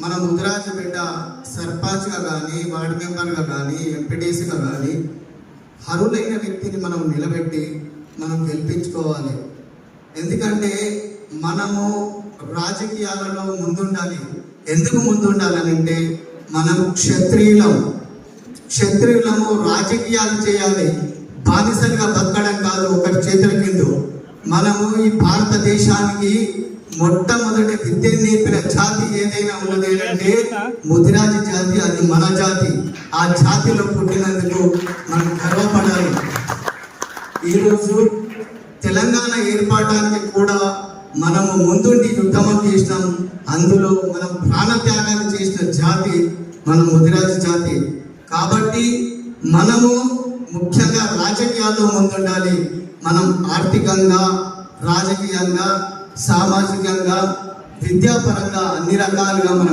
మన ముదిరాజపేట సర్పంచ్గా కానీ వార్డు మెంబర్గా కానీ ఎంపీటీసీగా కానీ అర్హులైన వ్యక్తిని మనం నిలబెట్టి మనం గెలిపించుకోవాలి. ఎందుకంటే మనము రాజకీయాలలో ముందుండాలి. ఎందుకు ముందుండాలని అంటే మనం క్షత్రియులము రాజకీయాలు చేయాలి. బానిసలుగా బతకడం కాదు ఒకరి చేతుల కింద. మనము ఈ భారతదేశానికి మొట్టమొదటి విద్య నేర్పిన జాతి ఏదైనా ఉన్నది అంటే ముదిరాజ జాతి. అది మన జాతి. ఆ జాతిలో పుట్టినందుకు మనం గర్వపడాలి. ఈరోజు తెలంగాణ ఏర్పడడానికి కూడా మనము ముందుండి ఉద్యమం చేసినాం. అందులో మనం ప్రాణత్యాగాలు చేసిన జాతి మన ముదిరాజ జాతి. కాబట్టి మనము ముఖ్యంగా రాజకీయాల్లో ముందుండాలి. మనం ఆర్థికంగా, రాజకీయంగా, సామాజికంగా, విద్యాపరంగా అన్ని రకాలుగా మనం